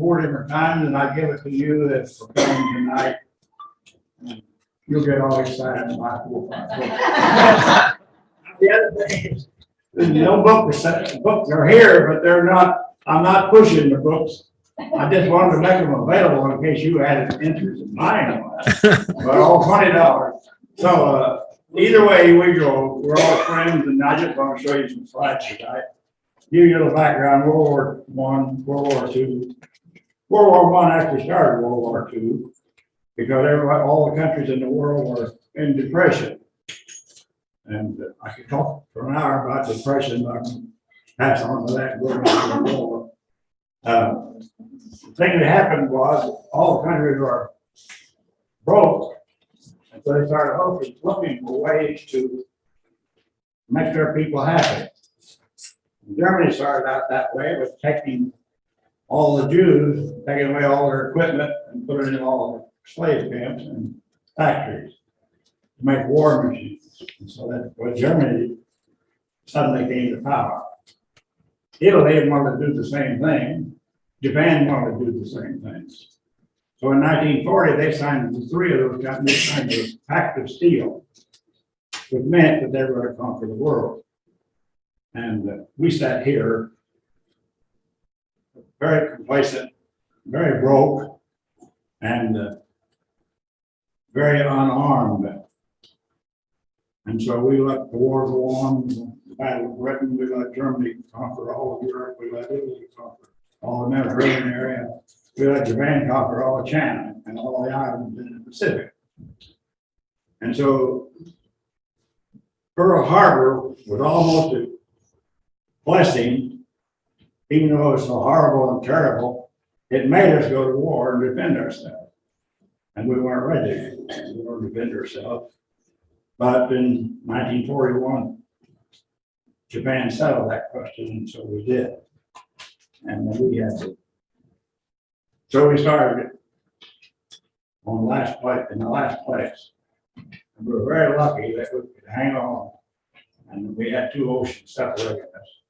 4 different times, and I give it to you as for coming tonight. You'll get all excited about 4 or 5 books. The other thing is, there's no books are here, but they're not, I'm not pushing the books. I just wanted to make them available in case you had an interest in buying them. But all $20. So, either way we go, we're all friends, and I just want to show you some slides tonight. Give you a little background, World War I, World War II. World War I actually started World War II because all the countries in the world were in depression. And I could talk for an hour about depression, but I can pass on to that and go into the war. The thing that happened was all the countries were broke, and so they started looking for ways to make their people happy. Germany started out that way with taking all the Jews, taking away all their equipment and putting it in all the slave camps and factories to make war machines. And so that's what Germany suddenly came to power. Italy wanted to do the same thing. Japan wanted to do the same things. So in 1940, they signed, the 3 of those companies signed a pact of steel, which meant that they were going to conquer the world. And we sat here very complacent, very broke, and very unarmed. And so we let the war go on, the Battle of Britain, we let Germany conquer all of Europe, we let Italy conquer all the Mediterranean area, we let Japan conquer all of China and all the islands in the Pacific. And so Pearl Harbor was almost a blessing, even though it was so horrible and terrible. It made us go to war and defend ourselves. And we weren't ready to defend ourselves. But in 1941, Japan settled that question, and so we did. And then we had to. So we started on the last place, in the last place. And we were very lucky that we could hang on. And we had 2 oceans separating us.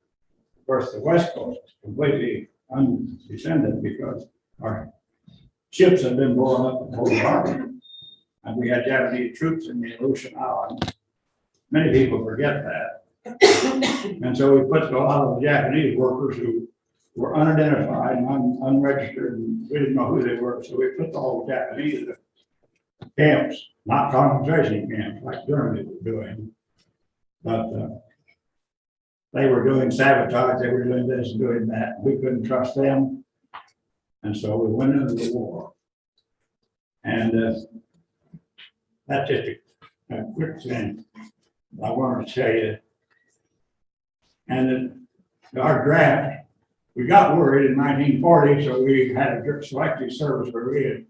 Of course, the West Coast was completely undefended because our ships had been blown up in Pearl Harbor. And we had Japanese troops in the Aleutian Islands. Many people forget that. And so we put a lot of Japanese workers who were unidentified and unregistered, and we didn't know who they were. So we put all the Japanese in camps, not concentration camps like Germany was doing. But they were doing sabotage, they were doing this and doing that. We couldn't trust them. And so we went into the war. And that's just a quick thing I wanted to tell you. And then our draft, we got worried in 1940, so we had a selective service where we had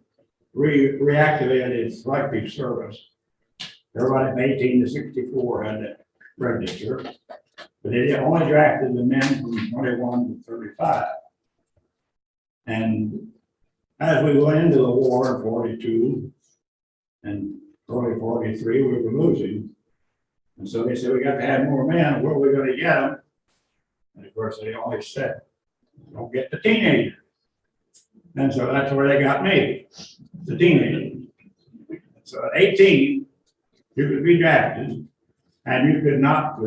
reactivated selective service. Everybody from 18 to 64 had to register, but they only drafted the men from 21 to 35. And as we went into the war in 42 and early 43, we were losing. And so they said, we got to have more men. Where are we going to get them? And of course, they always said, don't get the teenagers. And so that's where they got me, the teenagers. So at 18, you could be drafted, and you could not.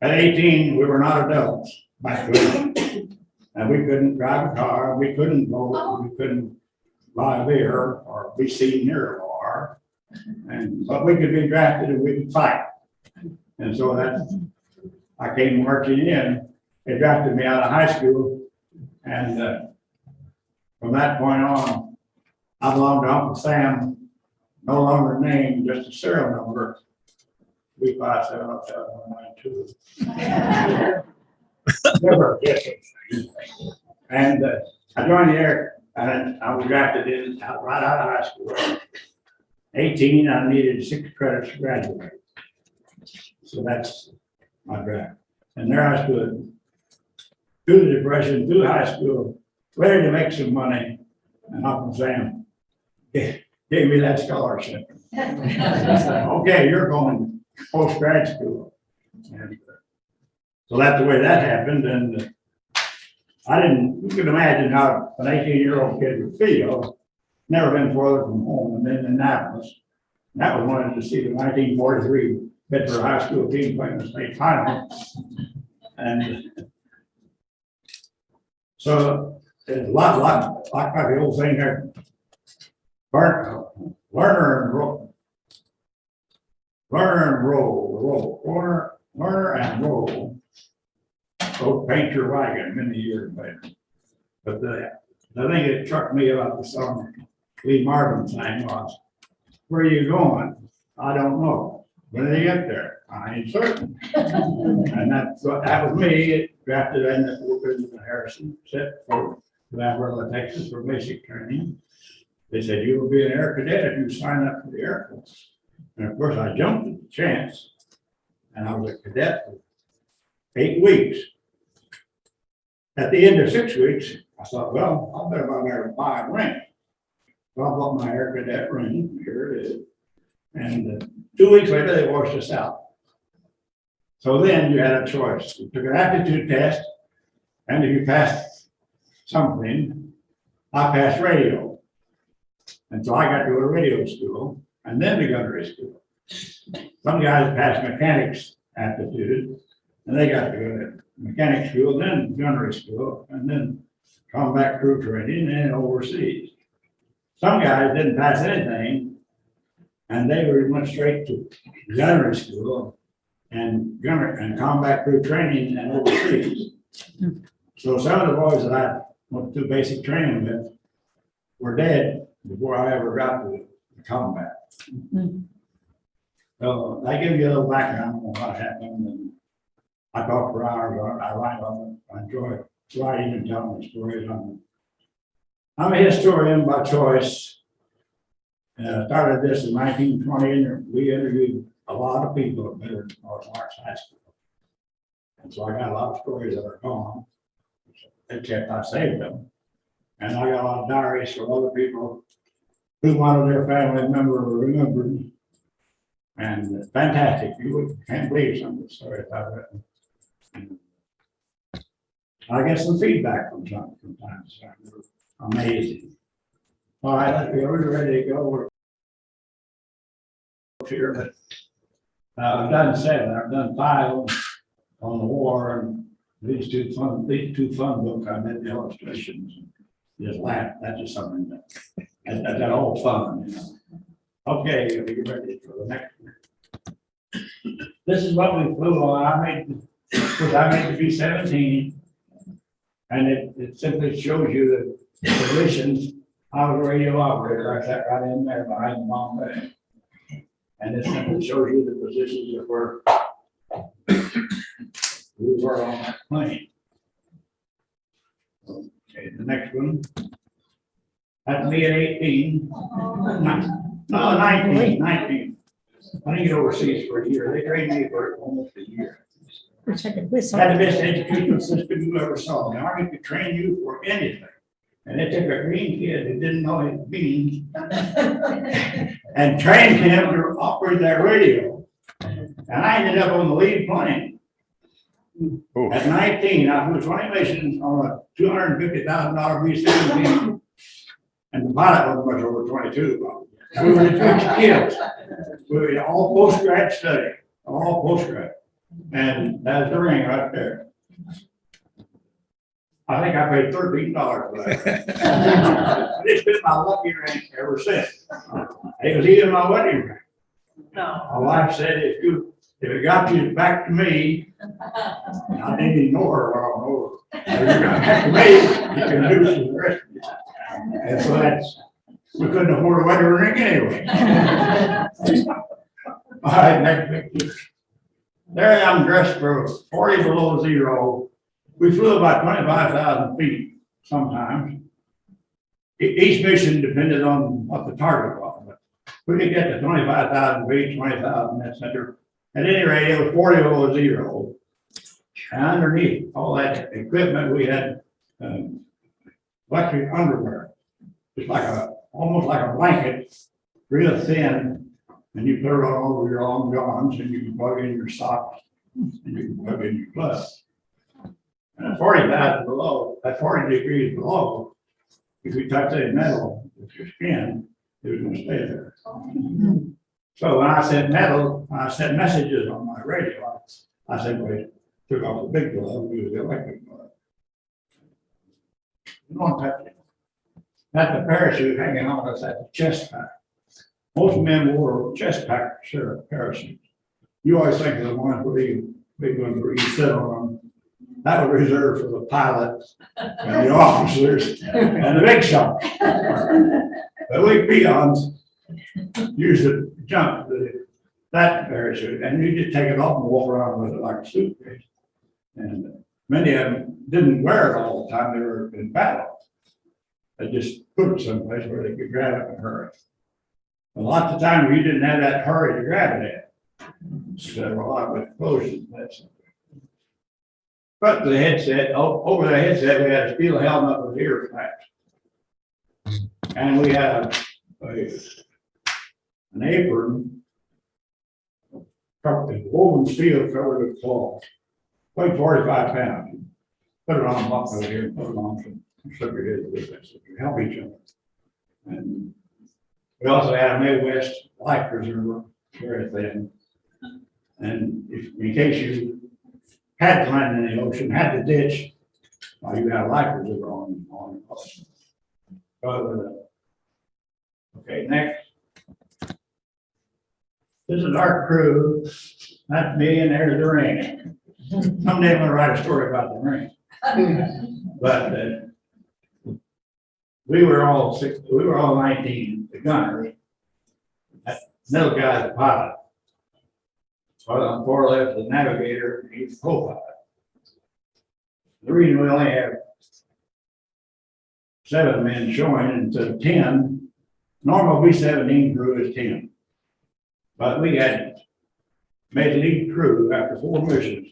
At 18, we were not adults back then. And we couldn't drive a car, we couldn't vote, we couldn't buy a beer or be seen near a bar. But we could be drafted and we could fight. And so I came marching in. They drafted me out of high school. And from that point on, I belonged to Uncle Sam, no longer named, just a serial number. 3570792. Never get it. And I joined the Air, and I was drafted in right out of high school. 18, I needed 6 credits to graduate. So that's my draft. And there I stood, through the Depression, through high school, ready to make some money. And Uncle Sam gave me that scholarship. Okay, you're going post-grad school. And so that's the way that happened. And you can imagine how an 18-year-old kid would feel, never been further from home, and then in Annapolis. And that was wanted to see the 1943 Bedford High School team playing the state final. And so there's a lot like the old saying there, learner and roll, learner and roll. Both paint your wagon many years later. But the thing that struck me about the song Lee Marvin sang was, where are you going? I don't know. When did you get there? I ain't certain. And that was me, drafted in the Fort Harrison, set for Amarillo, Texas for basic training. They said, you will be an air cadet if you sign up for the Air Force. And of course, I jumped at the chance, and I was a cadet for 8 weeks. At the end of 6 weeks, I thought, well, I better go there and buy a ring. So I bought my air cadet ring, here it is. And 2 weeks later, they washed us out. So then you had a choice. You took an aptitude test, and if you passed something, I passed radio. And so I got to a radio school, and then to gunnery school. Some guys passed mechanics aptitude, and they got to go to mechanic school, then gunnery school, and then combat crew training and overseas. Some guys didn't pass anything, and they went straight to gunnery school and combat crew training and overseas. So some of the boys that I went through basic training with were dead before I ever got to the combat. So I give you a little background on what happened, and I talk for hours. I write on it. I enjoy writing and telling stories on it. I'm a historian by choice. Started this in 1920, and we interviewed a lot of people at Bedford North Marks High School. And so I got a lot of stories that are gone, except I saved them. And I got a lot of diaries from other people who wanted their family member remembered. And it's fantastic. You can't believe some of the stories I've written. I get some feedback from time to time. Amazing. All right, we're ready to go. We're here, but I've done 7. I've done 5 on the war, and these two fun books. I made the illustrations. Just laugh. That's just something that's all fun. You know. Okay, are you ready for the next one? This is what we flew on. I made the B-17, and it simply shows you the positions. I was a radio operator. I sat right in there behind the bomb bay. And it simply shows you the positions of where we were on that plane. Okay, the next one. That's me at 18. No, 19. I didn't get overseas for a year. They trained me for almost a year. Had the best educational system you ever saw. The Army could train you for anything. And they took a green kid who didn't know his beans and trained him to operate that radio. And I ended up on the lead plane. Ooh. At 19, I flew 20 missions on a $250,000 B-17. And the pilot was much over 22, probably. We were the 2 kids. We were all post-grad study, all post-grad. And that's the ring right there. I think I paid $13 for that. It's been my lucky ring ever since. It was even my wedding ring. No. My wife said, if it got you back to me, I didn't ignore her while I'm over. If you got back to me, you can do some the rest of it. And so we couldn't afford a wedding ring anyway. All right, next picture. There I am dressed for 40 below zero. We flew about 25,000 feet sometimes. Each mission depended on what the target was. But we could get to 25,000 feet, 20,000, etc. At any rate, it was 40 below zero. And underneath all that equipment, we had electric underwear. It's like almost like a blanket, real thin, and you put it all over your long johns, and you can plug in your socks, and you can plug in your gloves. And at 45 below, at 40 degrees below, if you touch any metal with your skin, it was gonna stay there. So when I said metal, I sent messages on my radio. I simply took off the big glove, used the electric glove. You don't touch it. That's the parachute hanging on us at the chest pack. Most men wore chest pack parachutes. You always think of the ones where you, big ones where you sit on them. That was reserved for the pilots and the officers and the big shot. But we peons used to jump that parachute, and you just take it off and walk around with it like a suitcase. And many of them didn't wear it all the time. They were in battle. They just put it someplace where they could grab it in a hurry. A lot of times you didn't have that hurry to grab it in. So there were a lot of explosions. But the headset, over the headset, we had a steel helmet with ear flaps. And we had an apron, woven steel covered with cloth, weighed 45 pounds. Put it on top of here, put it on some slippery heads with this to help each other. And we also had a Midwest life preserver, very thin. And if, in case you had to land in the ocean, had to ditch, you had a life preserver on the ocean. Okay, next. This is our crew. That's me, and there's the ring. Someday I'm gonna write a story about the ring. But we were all 19, the gunners. That middle guy's the pilot. On the far left, the navigator, he's the co-pilot. The reason we only have 7 men showing instead of 10, normal B-17 crew is 10. But we had made lead crew after 4 missions.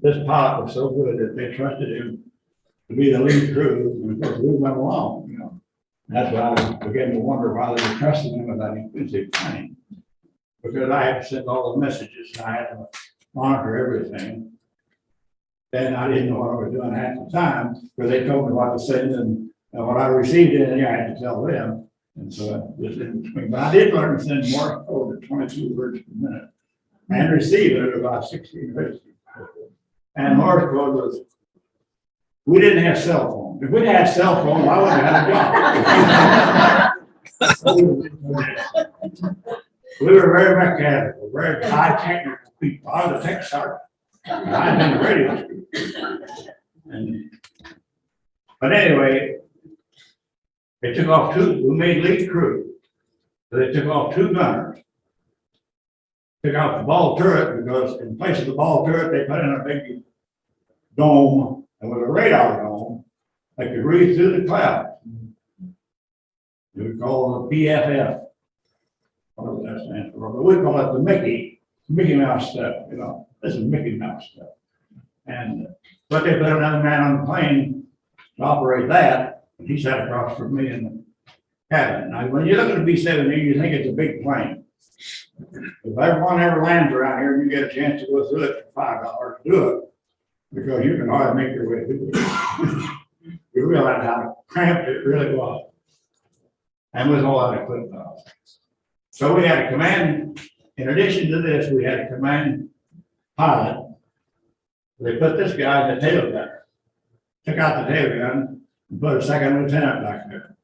This pilot was so good that they trusted him to be the lead crew, and of course we went along, you know. That's why I began to wonder why they were trusting him with that expensive plane. Because I had to send all the messages, and I had to monitor everything. And I didn't know what I was doing half the time, because they told me what to send, and what I received in there, I had to tell them. And so I was in between. But I did learn to send Morse code at 22 words per minute, and receive it at about 16 words. And Morse code was, we didn't have cell phones. If we'd had cell phones, I wouldn't have had a job. We were very mechanical, very high technical people. I was a tech sergeant. I've been in radio school. But anyway, they took off 2, we made lead crew. So they took off 2 gunners. Took out the ball turret, because in place of the ball turret, they put in a big dome, and with a radar dome, they could read through the clouds. We call it BFF. Whatever that stands for, but we call it the Mickey Mouse stuff, you know. This is Mickey Mouse stuff. And but they put another man on the plane to operate that, and he sat across from me in the cabin. Now, when you look at a B-17, you think it's a big plane. If everyone ever lands around here, you get a chance to go through it for $5 to do it, because you can hardly make your way through it. You realize how cramped it really was, and with all that equipment. So we had a command, in addition to this, we had a command pilot. They put this guy in the tail gun, took out the tail gun, and put a second lieutenant back there.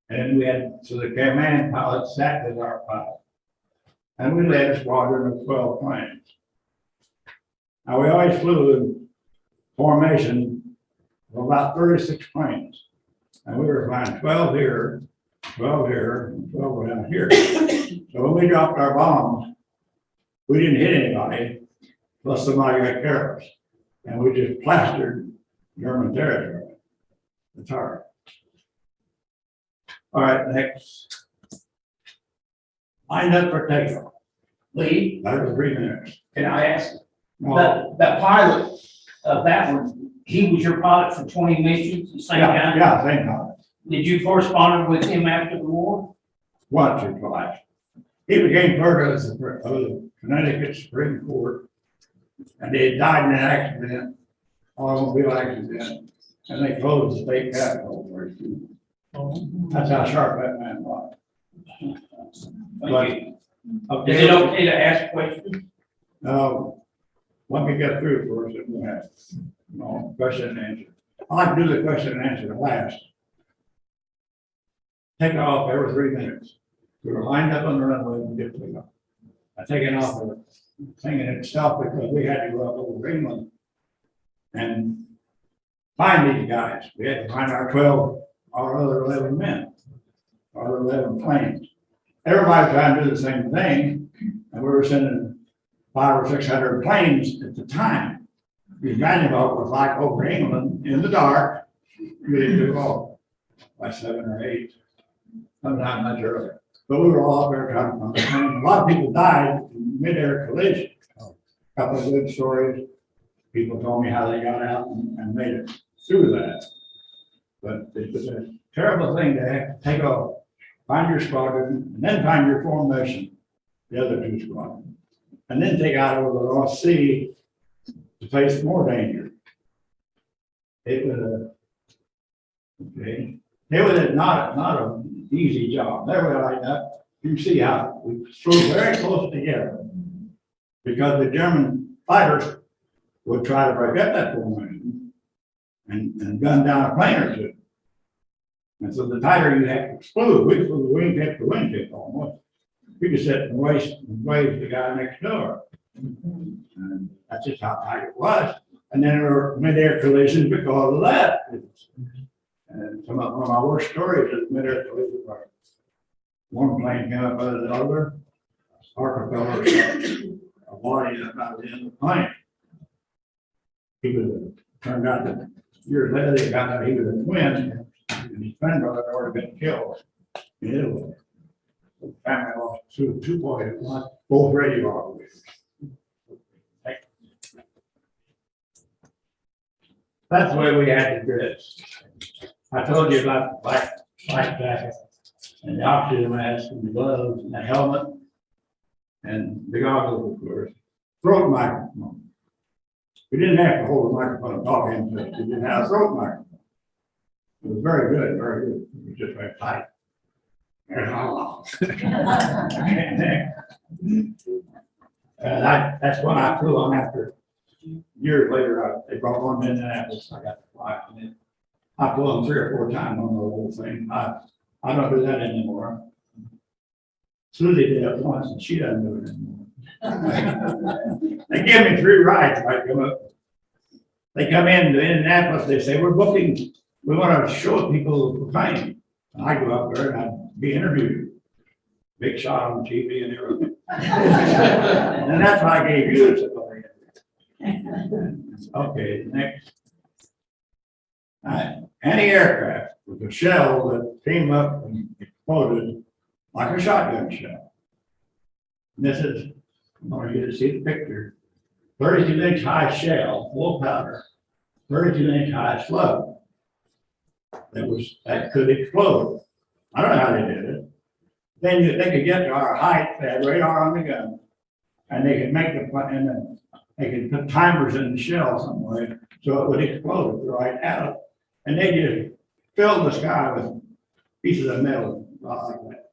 And we had, so the command pilot sat with our pilot. And we led a squadron of 12 planes. Now we always flew in formation of about 36 planes. And we were flying 12 here, 12 here, and 12 around here. So when we dropped our bombs, we didn't hit anybody, plus somebody got careless. And we just plastered German territory. It's hard. All right, next. Lined up for takeoff. Lee, That was 3 minutes. can I ask, Well, that pilot of that one, he was your pilot for 20 missions, the same guy? yeah, same time. Did you correspond with him after the war? Once or twice. He became part of the Connecticut Supreme Court, and he died in an accident automobile accident, and they closed the state capitol for it, too. That's how sharp that man was. Thank you. Is it okay to ask questions? Let me get through first, and we'll have, question and answer. I like to do the question and answer last. Take off every 3 minutes. We were lined up on the runway and did take off. I taken off the thing in itself because we had to go up over England and find these guys. We had to find our other 11 men, our 11 planes. Everybody trying to do the same thing, and we were sending 500 or 600 planes at the time. The Vanderbilt was like over England in the dark. We didn't do it all by 7 or 8, sometimes much earlier. But we were all up there trying to find the plane. A lot of people died in mid-air collision. A couple of good stories. People told me how they got out and made it through that. But it was a terrible thing to have to take off, find your squadron, and then find your formation, the other 2 squadrons, and then take out over the Ross Sea to face more danger. It was not an easy job. There we are like that. You see how we flew very close together because the German fighters would try to break up that formation and gun down a plane or 2. And so the tighter you have to explode, we flew the wingtip to wingtip almost. We just sit and wave the guy next door. And that's just how tight it was. And then there were mid-air collisions because of that. And one of my worst stories is mid-air collision. One plane came up under the other, Parker fell a body about the end of the plane. He was, turned out that years later they found out he was a twin, and his twin brother had already been killed in Italy. The family lost two boys, both radio operators. That's the way we had to dress. I told you about the black jacket and the oxygen mask and the gloves and the helmet and the goggles, of course. Throat microphone. We didn't have to hold the microphone and talk into it. We didn't have a throat microphone. It was very good, very good. It was just very tight. That's when I flew on after. Years later, they brought one in Indianapolis. I got to fly on it. I flew on 3 or 4 times on the whole thing. I don't do that anymore. Susie did it once, and she doesn't do it anymore. They give me 3 rides if I come up. They come into Indianapolis. They say we're booking. We want to show people the plane. And I go up there and I be interviewed. Big shot on TV and everything. And that's why I gave you this. Okay, next. Anti-aircraft with a shell that came up and exploded like a shotgun shell. And this is, I want you to see the picture. 32-inch high shell, full powder, 32-inch high slug. That could explode. I don't know how they did it. Then they could get to our height. They had radar on the gun, and they could make they could put timers in the shell some way so it would explode right out. And they just filled the sky with pieces of metal like that.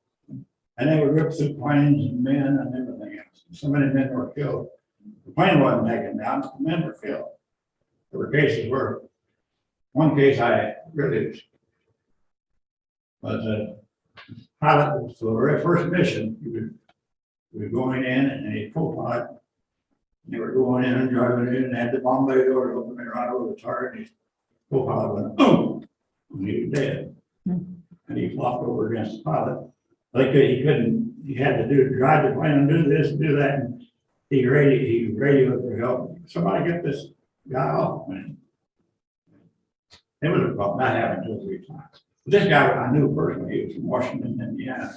And they would rip through planes and men and everything else. So many men were killed. The plane wasn't taken down, the men were killed. There were cases where, one case I really was a pilot was for the very first mission. We were going in and a co-pilot. They were going in and driving in and had the bomb bay door open right over the target. His co-pilot went, boom, and he was dead. And he flopped over against the pilot. He had to drive the plane and do this and do that. And he radioed for help. Somebody get this guy off, man. It was a problem. That happened 2 or 3 times. But this guy I knew personally. He was from Washington, Indiana.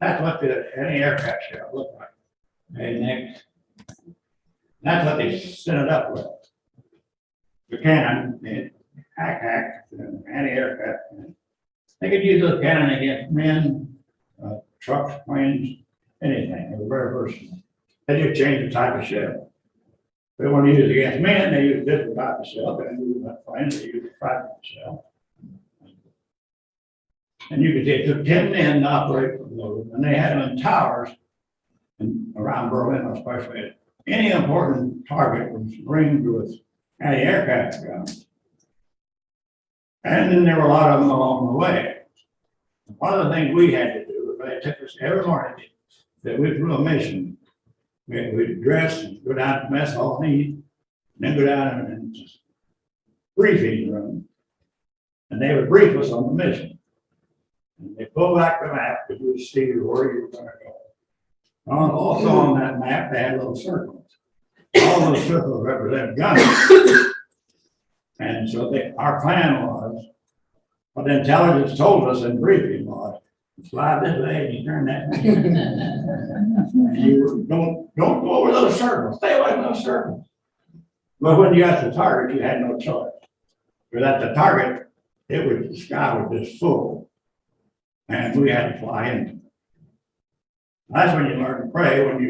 That's what the anti-aircraft shell looked like. Okay, next. That's what they set it up with. The cannon, the hack, anti-aircraft. They could use a cannon against men, trucks, planes, anything. They were very versatile. They just changed the type of shell. They want to use it against men, they use a different type of shell, they use that plane, they use a private shell. And you could take, took 10 men to operate from those, and they had them in towers and around Berlin, especially. Any important target was ringed with anti-aircraft guns. And then there were a lot of them along the way. One of the things we had to do, they took us every morning, that we flew a mission. We'd dress and go down to mess hall and eat, and then go down and just briefing room. And they would brief us on the mission. And they pull back the map to do see where you were going to go. Also on that map, they had little circles. All those circles represent guns. And so our plan was, what the intelligence told us in briefing was, slide this way and you turn that way. And you don't go over those circles. Stay away from those circles. But when you got the target, you had no choice. Because at the target, the sky was just full. And we had to fly into it. That's when you learn to pray. When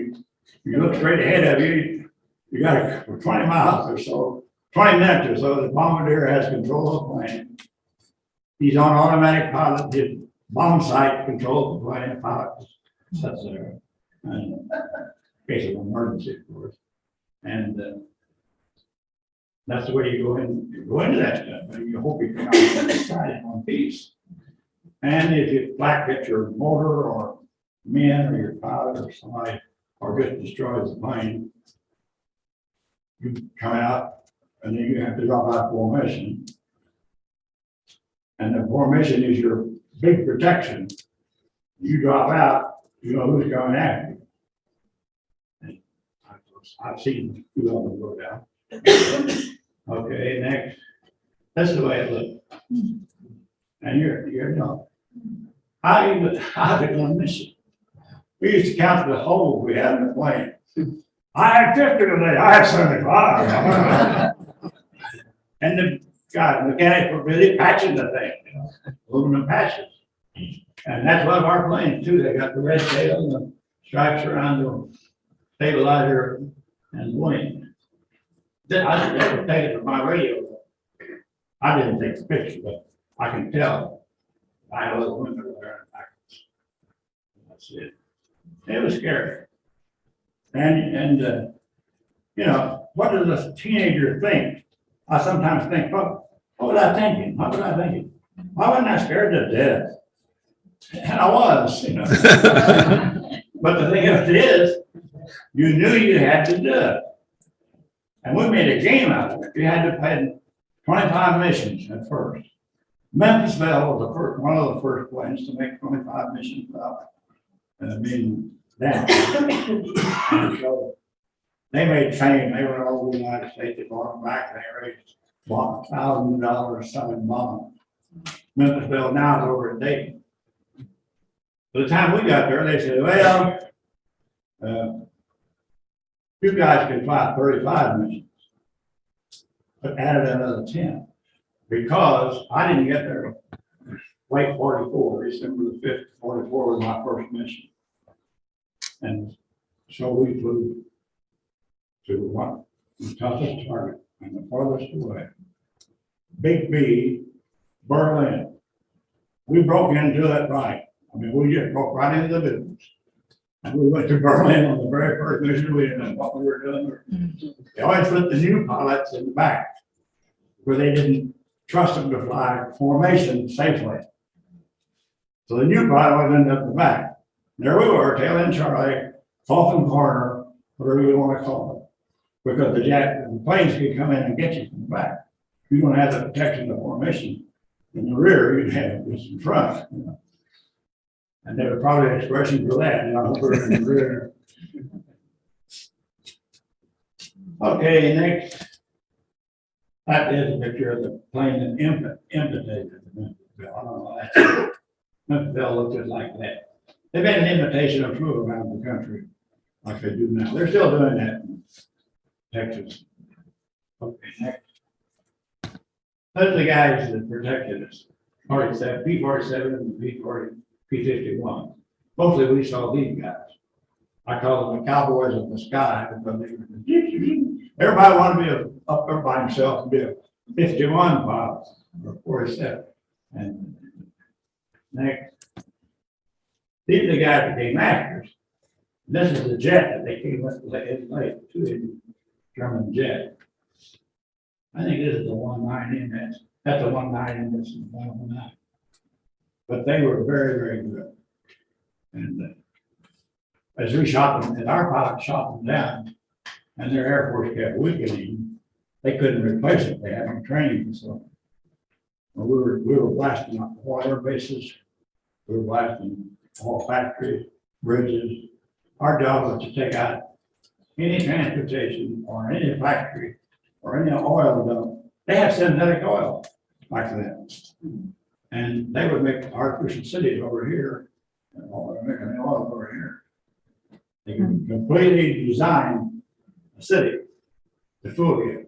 you look straight ahead of you, you got for 20 miles or so, 20 minutes or so, the bombardier has control of the plane. He's on automatic pilot. His bomb sight controls the plane. The pilot sits there. And in case of emergency, of course. And that's the way you go into that stuff. And you hope you come out on the side in one piece. And if you flak hit your motor or men or your pilot or somebody, or just destroys the plane, you come out and then you have to drop out formation. And the formation is your big protection. You drop out, you know who's coming after you. And I've seen two of them go down. Okay, next. That's the way it looks. And you're not. How's it going to miss you? We used to count the holes we had in the plane. I had 50 today, I had 75. And the guy, the mechanic were really patching the thing, you know, aluminum patches. And that's one of our planes too. They got the red tail and the stripes around the stabilizer and wing. I never take it from my radio. I didn't take the picture, but I can tell. I know the women are there backwards. That's it. It was scary. And you know, what does a teenager think? I sometimes think, what was I thinking? What was I thinking? Why wasn't I scared to death? And I was, you know. But the thing of it is, you knew you had to do it. And we made a game out of it. You had to pay 25 missions at first. Memphis Belle was the first, one of the first planes to make 25 missions without being down. And so they made fame. They were all over the United States. They brought them back. They raised $1,000 selling bombs. Memphis Belle now is over at Dayton. By the time we got there, they said, well, you guys can fly 35 missions, but added another 10 because I didn't get there late 44, December the 5th, 44 was my first mission. And so we flew to what? The toughest target and the farthest away. Big B, Berlin. We broke into it right. I mean, we just broke right into the business. And we went to Berlin on the very first mission. We didn't know what we were doing. They always put the new pilots in the back where they didn't trust them to fly formation safely. So the new pilot was ended up in the back. There we were, tail end Charlie, coffin corner, whatever you want to call it. Because the planes could come in and get you from the back. You don't have the protection of formation in the rear, you'd have this in front. You know. And there was probably an expression for that, you know, we're in the rear. Okay, next. That is a picture of the plane that imitated the Memphis Belle. I don't know, that's Memphis Belle looked just like that. They made an imitation of flew around the country like they do now. They're still doing that in Texas. Okay, next. Those are the guys that protected us. P-47 and P-51. Mostly we saw these guys. I call them the cowboys of the sky because they were Everybody wanted to be up there by himself and be a 51 pilot or 47. And next, these are the guys that became actors. This is the jet that they came with late, two German jet. I think this is the 19 in that's a 19 in this is 109. But they were very, very good. And as we shot them, and our pilot shot them down, and their Air Force kept weakening, they couldn't replace it. They hadn't trained. So we were blasting up all air bases. We were blasting all factories, bridges. Our job was to take out any transportation or any factory or any oil dump. They had synthetic oil like that. And they would make artificial cities over here, and all they're making the oil over here. They could completely design a city to fool you.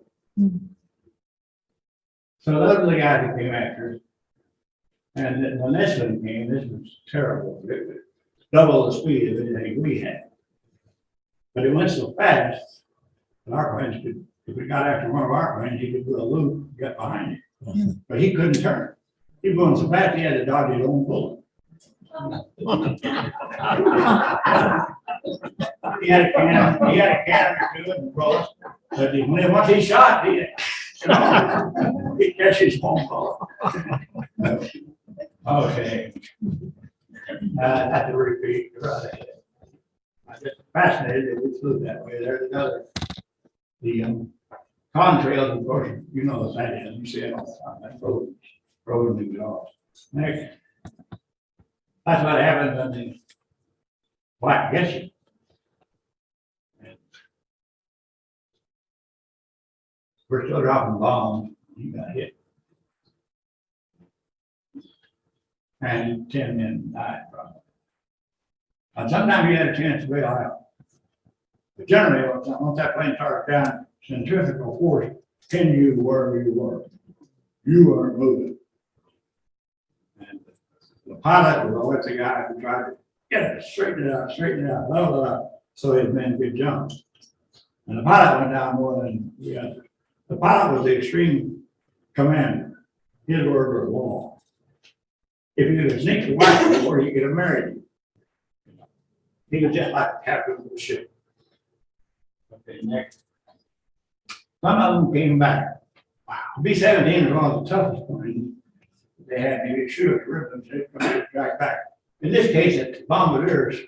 So those are the guys that came after. And then when this one came, this was terrible. It was double the speed of anything we had. But it went so fast that our planes could, if we got after one of our planes, he could do a loop, get behind it. But he couldn't turn. He was going so fast, he had to dodge his own bullet. He had a cannon or two and cross, but once he shot, he catch his own bullet. Okay. That's a repeat. Right. I'm just fascinated that we flew that way. There's another, the contrails, of course, you know what that is. You see it all the time. That's frozen exhaust. Next. That's what happens on the Black Gushy. We're still dropping bombs. He got hit. And 10 men died from it. And sometimes you had a chance to bail out. But generally, once that plane started down, centrifugal force pinned you wherever you were. You weren't moving. And the pilot was always the guy who tried to get it, straighten it out, blah, blah, blah, so his men could jump. And the pilot went down more than the others. The pilot was the extreme commander. His word was law. If you could sneak the wife before he could have married you. He was just like the captain of the ship. Okay, next. Some of them came back. Wow. B-17 was one of the toughest planes. They had maybe shoot at ribbons, they come back back. In this case, it's bombardiers.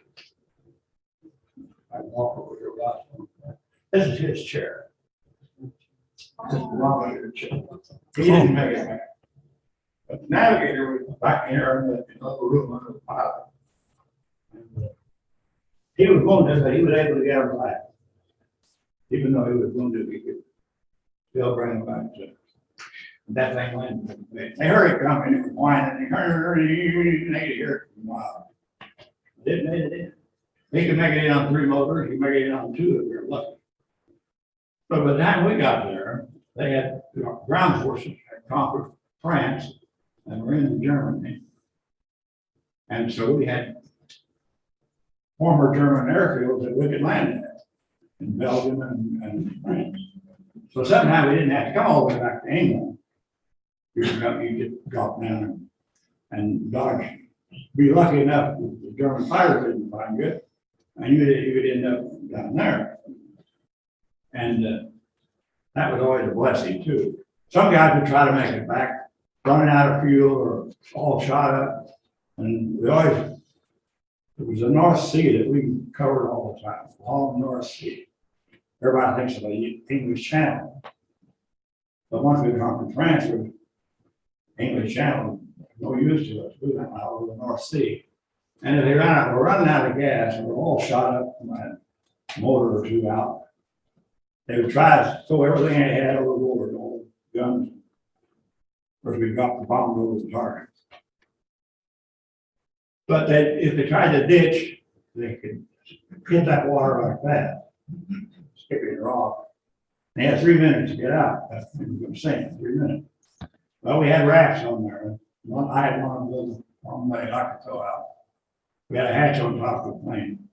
I walk over here about this is his chair. This is the bombardier chair. He didn't make it back. But the navigator was back here in the little room under the pilot. And, he was wounded, but he was able to get him back. Even though he was wounded, he could still bring him back to that thing went. They heard it coming, it was whining, they heard it, they could hear it from a mile. Didn't make it in. He could make it in on 3 motors, he could make it in on 2 if you're lucky. But by the time we got there, they had ground forces had conquered France and were in Germany. And so we had former German airfields that we could land at in Belgium and France. So somehow we didn't have to come all the way back to England. You could drop down and dodge. Be lucky enough that the German fighters didn't find you, and you would end up down there. And that was always a blessing too. Some guys would try to make it back, running out of fuel or all shot up. And we always, it was the North Sea that we covered all the time, all the North Sea. Everybody thinks of the English Channel. But once we conquered France, the English Channel no use to us. We went out over the North Sea. And if they ran out, we're running out of gas, and we're all shot up from that motor or 2 out. They would try to throw everything they had overboard, all the guns. Of course, we dropped the bomb over the target. But if they tried to ditch, they could hit that water like that, skipping it off. They had 3 minutes to get out. That's what I'm saying, 3 minutes. Well, we had rafts on there. I had one of those on my I could throw out. We had a hatch on top of the plane.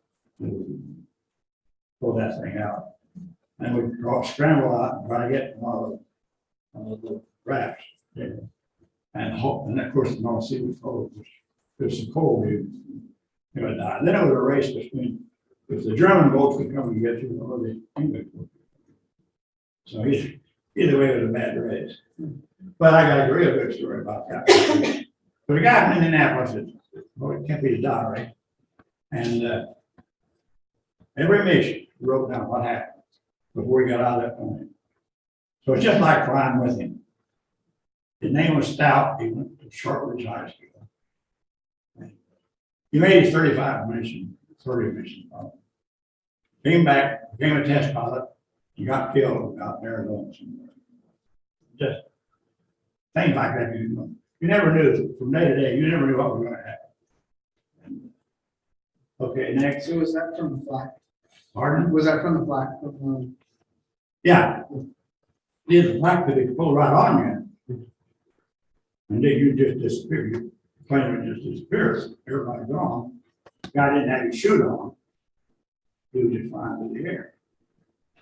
Pull that thing out. And we draw, scramble out and try to get one of the rafts. And hope, and of course, the North Sea was cold, because the cold, you would die. Then it was a race between, if the German boats could come and get you, or the English boats. So either way, it was a bad race. But I got a real good story about that. So the guy in Indianapolis, well, it can't be his diary, and every mission wrote down what happened before he got out of that plane. So it's just like flying with him. His name was Stout. He went to Shortridge High School. He made his 30 mission. Came back, became a test pilot. He got killed out in Arizona somewhere. Just things like that. You never knew from day to day. You never knew what was going to happen. Okay, next. So was that from the flag? Pardon? Was that from the flag? Yeah. The flag could explode right on you. And then you just disappear. Your plane would just disappear. Everybody gone. The guy didn't have his chute on. He was just flying through the air.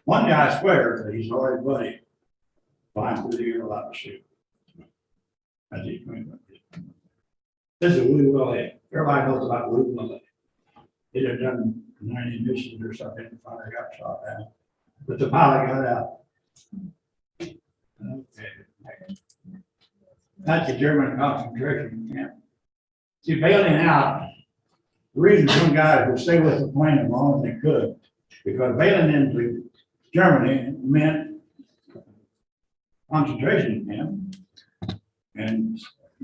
One guy swears that he saw his buddy flying through the air without a chute. As he went. This is Louis Willie. Everybody knows about Louis Willie. He'd have done 90 missions or something before they got shot down. But the pilot got out. Okay. That's a German concentration camp. See, bailing out, the reason some guys would stay with the plane as long as they could, because bailing into Germany meant concentration camp and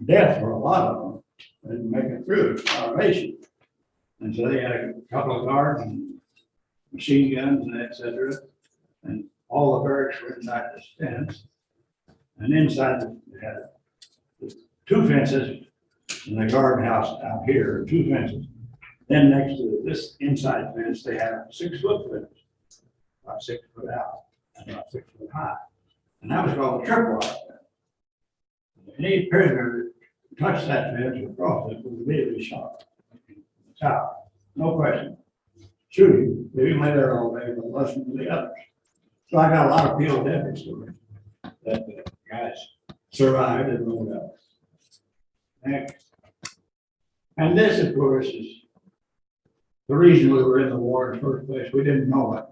death for a lot of them. They didn't make it through, starvation. And so they had a couple of guards and machine guns and et cetera. And all the barracks were inside this fence. And inside they had two fences and the guardhouse out here, two fences. Then next to this inside fence, they had a 6-foot fence, about 6 foot out and about 6 foot high. And that was called a tripwire fence. Any prisoner that touched that fence or crossed it was immediately shot. Top, no question. Shooting, they didn't lay there all day, but listen to the others. So I got a lot of POW stories that the guys survived and rolled out. Next. And this, of course, is the reason we were in the war in the first place. We didn't know it.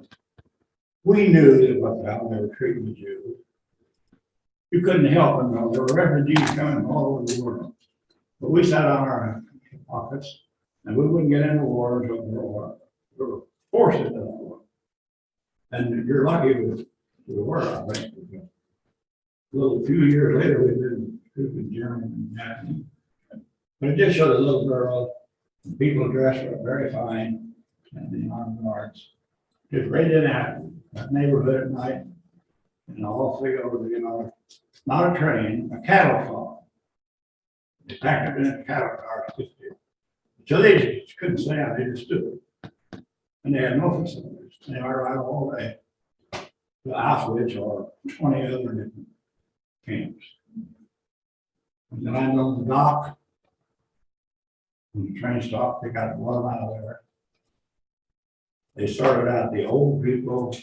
We knew that how they were treating the Jews. You couldn't help them, though. There were refugees coming all over the world. But we sat on our pockets. And we wouldn't get into war until we were forced into that war. And you're lucky we were, I think. A little few years later, we've been in Germany and Japanese. But it just showed a little girl, people dressed were very fine, and the armed guards. Just right in that neighborhood at night, and all three over the, not a train, a cattle car. They packed it in a cattle car. So they just couldn't stay out, they just stood. And they had no facilities. They were right all day to Auschwitz or 20 other different camps. And then I on the dock. When the train stopped, they got one out of there. They started out the old people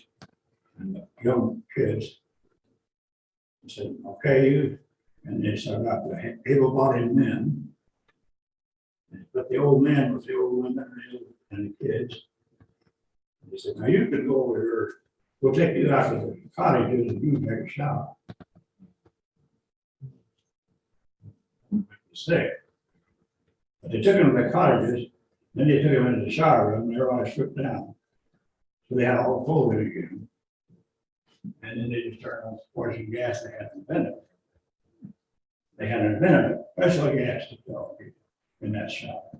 and the young kids. They said, okay, you. And they started out the able-bodied men. But the old man was the old women and the kids. And they said, now you can go over here. We'll take you out to the cottages and you can take a shower. Sick. But they took them to the cottages, then they took them into the shower room and everybody stripped down. So they had all clothing again. And then they just turned on the poison gas they had invented. They had invented special gas to kill people in that shop.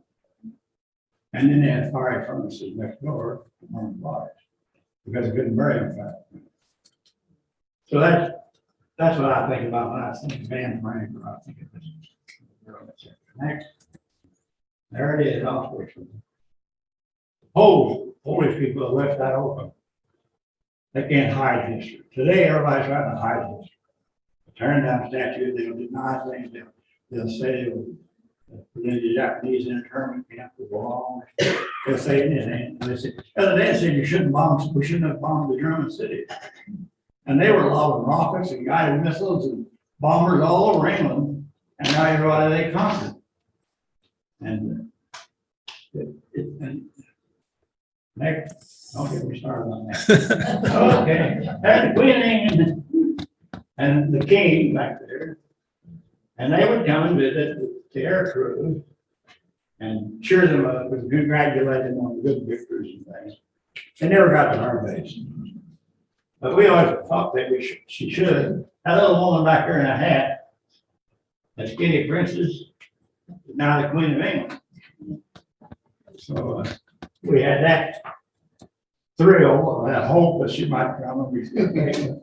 And then they had fire furnaces next door to burn the bodies because they couldn't bury them fast. So that's what I think about when I think of Van Frank, or I think of this girl that's here. Next. There it is, Auschwitz. Polish people have left that open. They can't hide history. Today, everybody's trying to hide history. Tearing down statues, they'll deny things, they'll say Then the Japanese internment camp was long. They'll say anything. And they said, the other day they said we shouldn't have bombed the German city. And they were lobbing rockets and guided missiles and bombers all over England. And now everybody they conquered. And next, don't get me started on that. Okay, had the Queen of England and the King back there. And they would come and visit the air crew and cheer them up and congratulate them on good victories and things. They never got to our base. But we always thought that she should. That little woman back there in a hat, that skinny princess, is now the Queen of England. So we had that thrill, that hope that she might come and be good.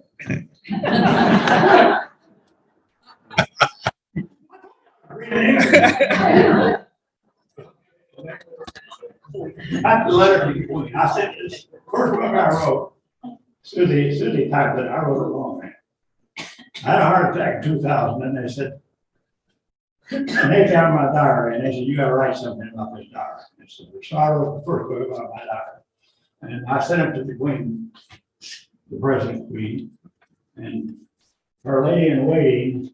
That's the letter to the Queen. I sent this first book I wrote. Susie typed it. I wrote it wrong. I had a heart attack in 2000, and they said, and they found my diary, and they said, you got to write something about this diary. So I wrote the first book about my diary, and I sent it to the Queen, the present Queen, and her lady in waiting,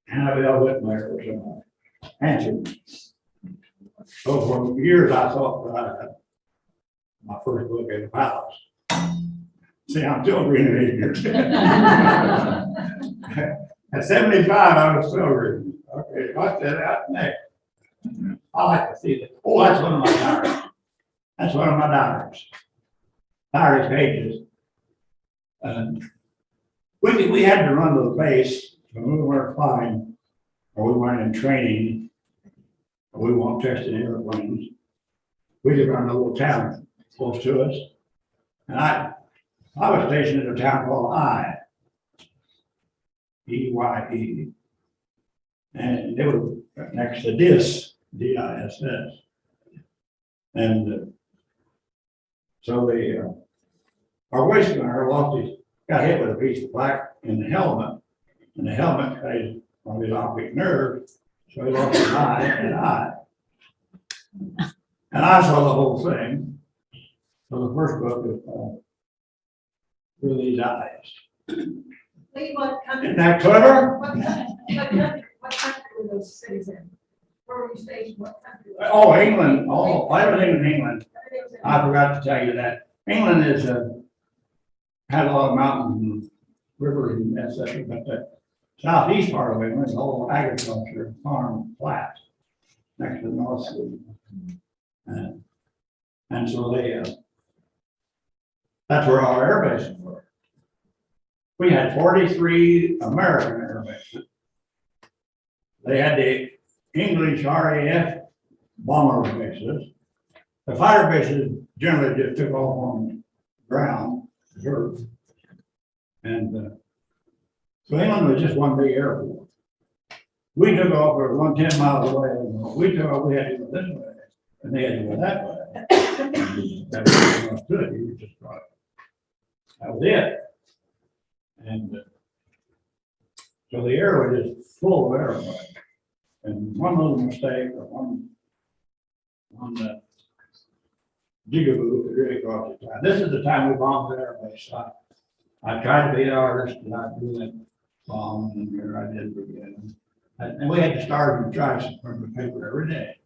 Annabelle Whitmire, was answered me. So for years I thought that I had my first book in the palace. See, I'm still reading it here. At 75, I was still reading. Okay, what's that out next? I like to see that. Oh, that's one of my diaries. That's one of my diaries. Diary pages. We had to run to the base when we weren't flying, or we weren't in training, or we weren't testing airplanes. We could run a little town close to us. And I was stationed in a town called E-Y-E. And it was next to DISS, D-I-S-S. And so our waist gunner got hit with a piece of black in the helmet, and the helmet had on his optic nerve, so he lost an eye. And I saw the whole thing. So the first book is Through These Eyes. Lee, what country? Isn't that clever? What country were those cities in? Where were you stationed? What country? Oh, England. Oh, I was in England. I forgot to tell you that. England is had a lot of mountains and rivers and etc. But the southeast part of England is all agriculture, farm, flat, next to the North Sea. And so that's where our air bases were. We had 43 American air bases. They had the English RAF bomber bases. The fighter bases generally just took off on the ground, the earth. And so England was just one big airport. We took off, we were 110 miles away. We took off, we had to go this way, and they had to go that way. That was understood. You were just right. That was it. And so the air was just full of airplanes. And one little mistake or one jigaboo could really cost you time. This is the time we bombed the air base. I tried to be an artist and I do that bomb, and here I did again. And we had to start and try some from the paper every day,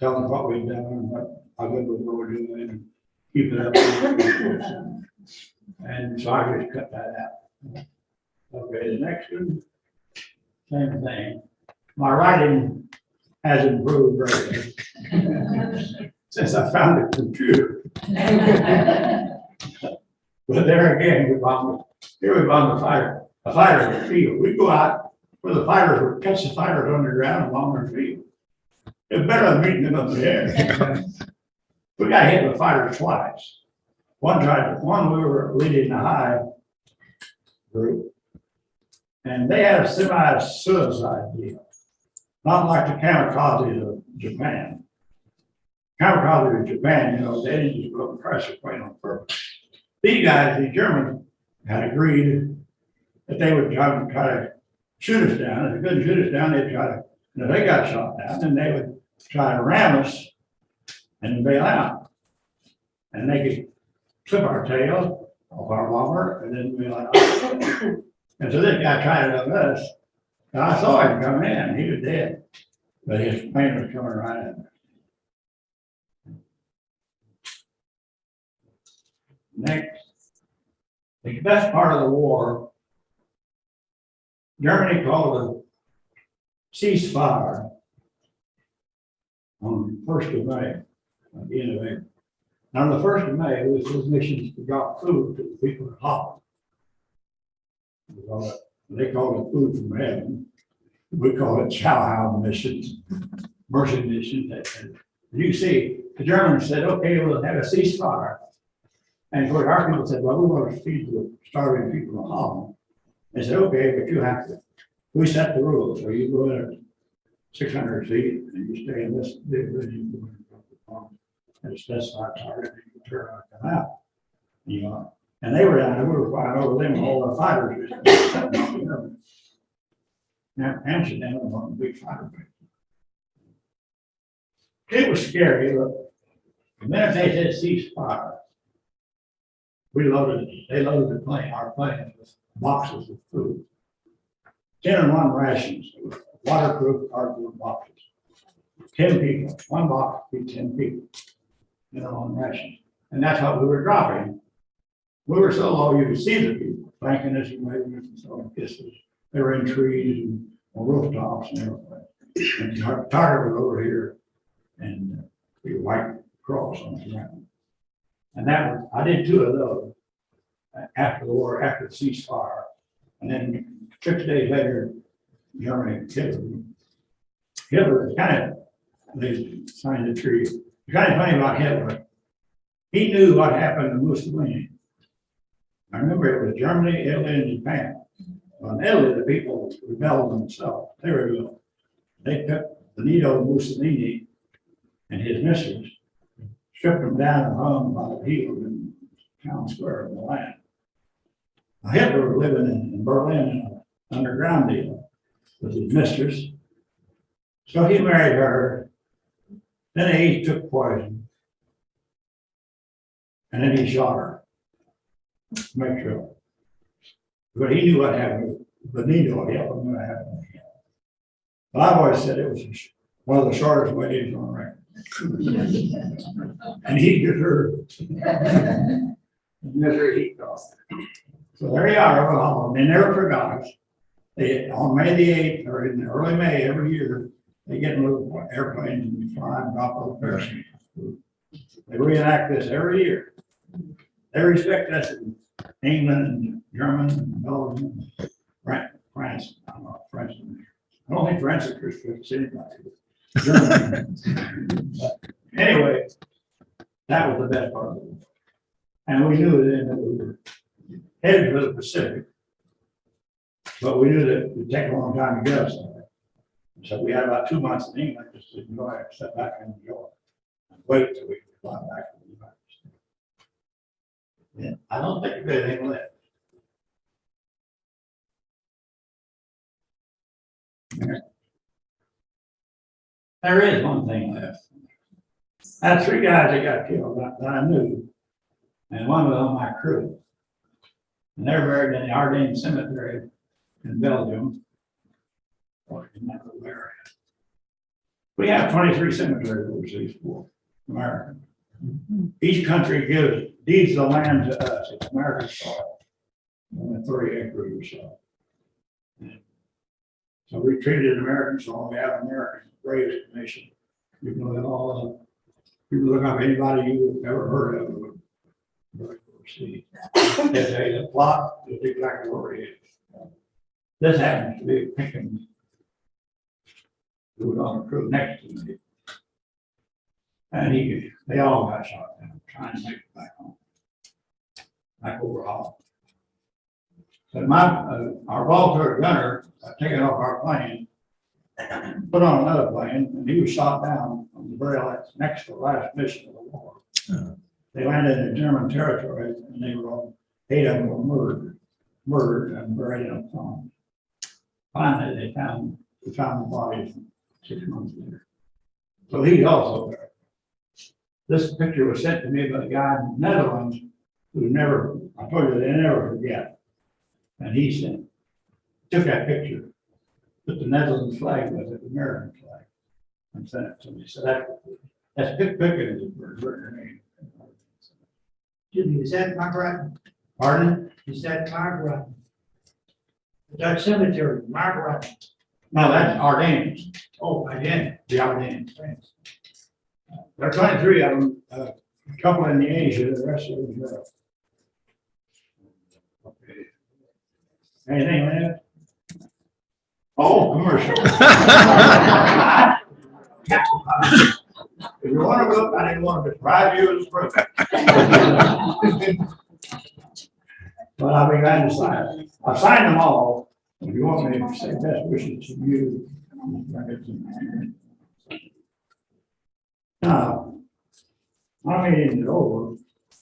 tell them what we'd done and how good we were doing, and keep it up. And so I just cut that out. Okay, the next one, same thing. My writing has improved greatly since I found a computer. But there again, we bombed a fighter in the field. We go out where the fighters would catch the fighters underground and along their field. It's better than meeting them up in the air. We got hit with fighters twice. One we were leading the high group, and they had a semi-suicide deal. Not like the kamikaze of Japan. Kamikaze of Japan, they didn't just go and crash the plane on purpose. These guys, the Germans, had agreed that they would try to shoot us down. If they couldn't shoot us down, they'd try to And if they got shot down, then they would try to ram us and bail out. And they could clip our tail off our water and then bail out. And so this guy tried it on us. And I saw him coming in, he was dead. But his plane was coming right at me. Next, the best part of the war, Germany called a ceasefire on the 1st of May, at the end of April. Now, on the 1st of May, it was those missions to drop food to the people at Hutton. They called it food from heaven. We call it Chow missions, mercy missions. And you see, the Germans said, okay, we'll have a ceasefire. And of course, our people said, well, we want to feed the starving people in Holland. They said, okay, but you have to, we set the rules. So you go in at 600 feet and you stay in this division at a specified target and you turn around and come out. You know, and they were down there, we were flying over them, all the fighters. Now, Amsterdam was one of the big fighter bases. It was scary, but the minute they said ceasefire, they loaded the plane, our plane with boxes of food. 10-in-1 rations, waterproof cardboard boxes. 10 people, one box feed 10 people. 10-in-1 rations. And that's what we were dropping. We were so low you could see the people thanking us and waving us and so kisses. They were in trees and on rooftops and everything. And the target was over here and the white cross on the ground. And that was, I did 2 of those after the war, after the ceasefire. And then 6 days later, Germany Hitler kind of, they signed a treaty. It's kind of funny about Hitler. He knew what happened to Mussolini. I remember it was Germany, Italy, and Japan. Well, in Italy, the people rebelled themselves. They were rebelling. They took Benito Mussolini and his mistress, stripped them down and hung them by the heels in town square of Milan. Now, Hitler was living in Berlin in an underground deal with his mistress. So he married her. Then he took poison. And then he shot her. Make sure. But he knew what happened. Benito would help him what happened to him. But I've always said it was one of the shortest weddings on record. And he deserved the misery he caused. So there you are, well, they never forgot us. They, on May the 8th, or in early May every year, they get in little airplanes and fly and drop those parachutes. They reenact this every year. They respect us in England and Germany and Belgium, France. I don't know, France. I don't think France is respects anybody. Germany. But anyway, that was the best part of it. And we knew then that we were headed for the Pacific, but we knew that it would take a long time to get us there. So we had about 2 months in England just to enjoy it, sit back and enjoy it, and wait till we could fly back to the United States. Yeah, I don't think there's anything left. There is one thing left. I had 3 guys that got killed that I knew, and one was on my crew. And they're buried in the Ardennes Cemetery in Belgium, or in that little area. We have 23 cemeteries overseas for America. Each country deeds the land to us. It's American soil, only 30 acres or so. So we treated American soil. We have American Graves Commission. You can look at all you can look up anybody you've ever heard of. See, there's a plot that's exactly where it is. This happens to be Pickens, who was on the crew next to me. And they all got shot down, trying to make it back home, back overall. But our Walter gunner got taken off our plane, put on another plane, and he was shot down on the very next to the last mission of the war. They landed in German territory, and they were all 8 of them were murdered and buried in a pond. Finally, we found the bodies 6 months later. So he's also there. This picture was sent to me by a guy in the Netherlands who never, I told you, they never forget. And he took that picture, put the Netherlands flag with it, the American flag, and sent it to me. So that's Pickett is a bird name. Jimmy, is that Margaret? Pardon? Is that Margaret? The Dutch cemetery, Margaret. No, that's Ardennes, Oh, I did. the Ardennes. There are 23 of them, a couple in Asia, the rest of them in Europe. Okay. Anything, man? Oh, commercial. If you want to look, I didn't want to deprive you of this privilege. But I'll be glad to sign it. I've signed them all. If you want me to say best wishes to you. Now, my meeting is over,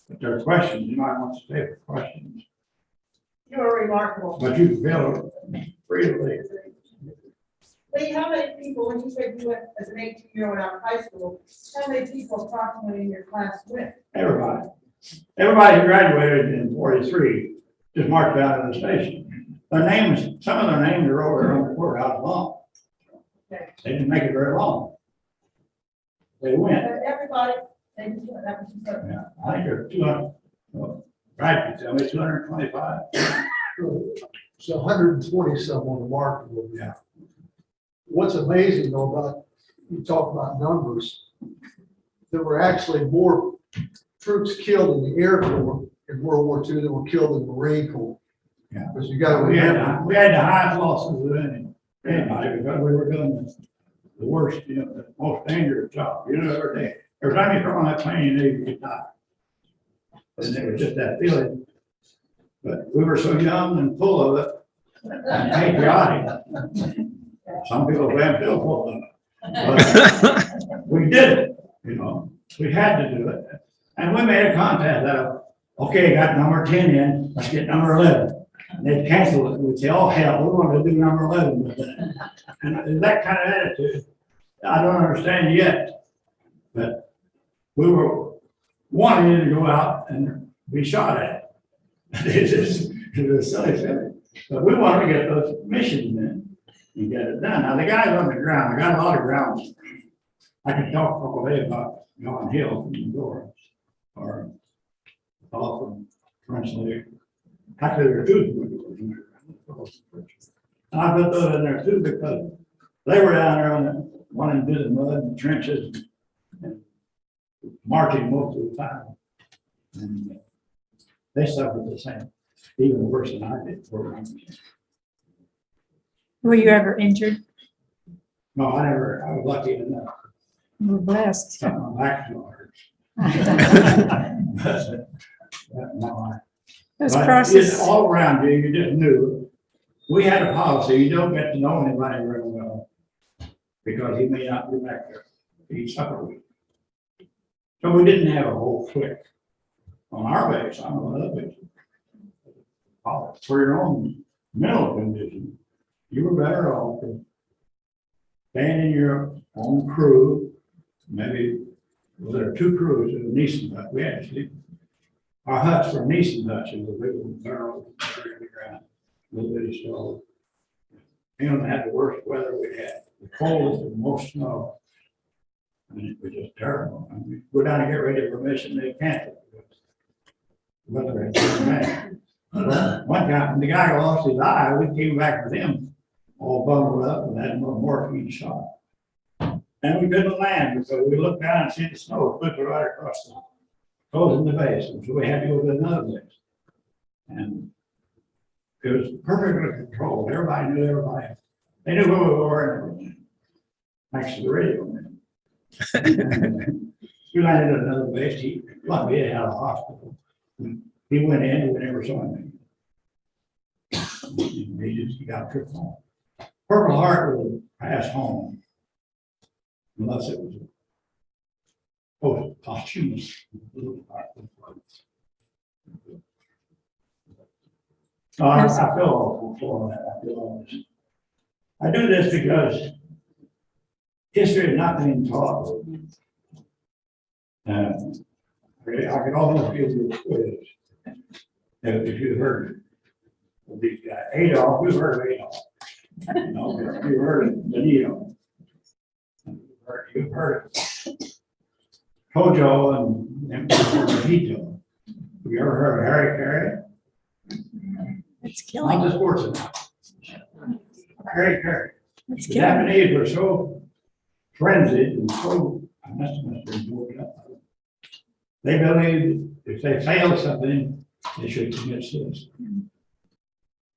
but there are questions. You might want to stay for questions. You are remarkable. But you can feel free to leave. Lee, how many people, when you said you went as an 18-year-old out of high school, how many people approximately in your class went? Everybody. Everybody who graduated in 43 just marched out of the station. Their names, some of their names are over there on the courthouse lawn. Okay. They didn't make it very long. They went. But everybody, they just went, that was just a- Yeah, I think there's 200, well, Brad could tell me 225. So 120 some on the market will be. Yeah. What's amazing though about, you talk about numbers, there were actually more troops killed in the Air Corps in World War II than were killed in the Marine Corps. Yeah. Because you gotta We had remember, the highest losses of anybody because we were doing the worst, the most dangerous job. Every day. Every time you throw on that plane, you knew you could die. And it was just that feeling. But we were so young and full of it and patriotic. Some people have feel full of it. But we did it, we had to do it. And we made a contest out of, okay, got number 10 in, let's get number 11. And they'd cancel it. We'd say, oh, hell, we want to do number 11 with that. And that kind of attitude, I don't understand yet. But we were wanting to go out and be shot at. It was silly thing. But we wanted to get those missions in and get it done. Now, the guys on the ground, I got a lot of ground. I can talk all day about John Hill from Eudora or all from French Lake. Actually, there are two. And I put those in there too because they were down there on the one and did the mud and trenches and marching most of the time. And they suffered the same, even worse than I did. Were you ever injured? No, I was lucky enough. You were blessed. Something my back to Those But crosses. it's all around you, you just knew. We had a policy, you don't get to know anybody very well, because he may not be back there to eat supper with. So we didn't have a whole clique on our base, on the other base. For your own mental condition, you were better off to stand in your own crew, maybe, well, there are two crews in Neeson Hut, we had to sleep. Our huts were Neeson huts, it was a big old barrel, on the ground, little bitty stove. And had the worst weather we had, the coldest and most snow. And it was just terrible. I mean, go down and get ready for mission, they canceled. Weather had been bad. Well, one time, the guy lost his eye, we came back with him, all bundled up and had a little morphine shot. And we couldn't land, so we looked down and see the snow flipping right across the, closing the base, and so we had to go to another base. And it was perfectly controlled, everybody knew everybody. They knew who we were and everything. Thanks to the radio man. We landed at another base, he plugged me out of the hospital. He went in and we never saw him. He got a trip home. Purple Heart will pass home unless it was posthumous. No, I feel awful for that. I feel all this. I do this because history is not being taught. I could almost give you a quiz. If you heard of these guys, Adolf, we've heard of Adolf. You know, you've heard of Benito. You've heard of Tojo and Benito. Have you ever heard of Harry Carey? It's killing. Not the sportsman. Harry Carey. It's The killing. Japanese were so frenzied and so, I must have been woken up. They believed if they failed something, they should commit suicide.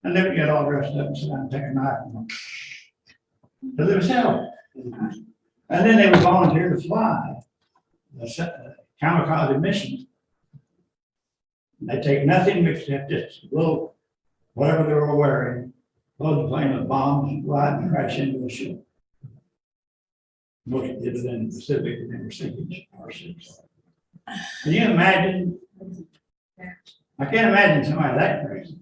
And they would get all dressed up and sit down and take a knife and go to themselves. And then they would volunteer to fly the kamikaze mission. They take nothing except this little, whatever they were wearing, load the plane with bombs and fly and crash into the ship. Most did it in the Pacific and they were sinking our ships. Can you imagine? I can't imagine somebody that crazy.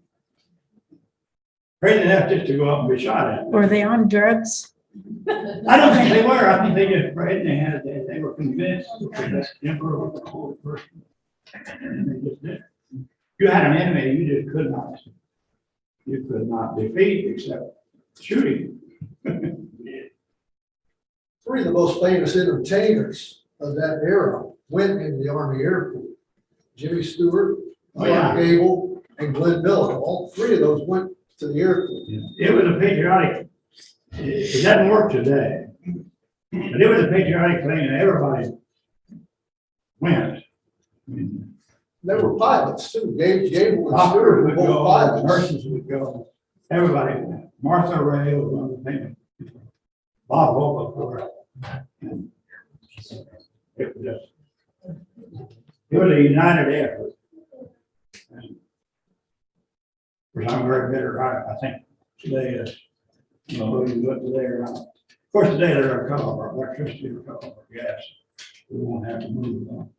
Crazy enough just to go up and be shot at. Were they on drugs? I don't think they were. I think they just prayed and they were convinced that the emperor was a holy person. And they just did it. You had an enemy you could not defeat except shooting. Three of the most famous entertainers of that era went in the Army Air Corps. Jimmy Stewart, Oh, yeah. Clark Gable, and Glenn Miller. All three of those went to the Air Corps. It was a patriotic, it doesn't work today, but it was a patriotic thing and everybody went. I mean, There were pilots too. Gable and doctors Stewart were would both go, pilots. nurses would go, everybody went. Martha Ray was one of the famous people. Bob Hope, of course. And it was just, it was a united effort. And of course, I'm very bitter. I think today is, you know, who you look today or not. Of course, today they're a couple of electricity or couple of gas. We won't have to move on.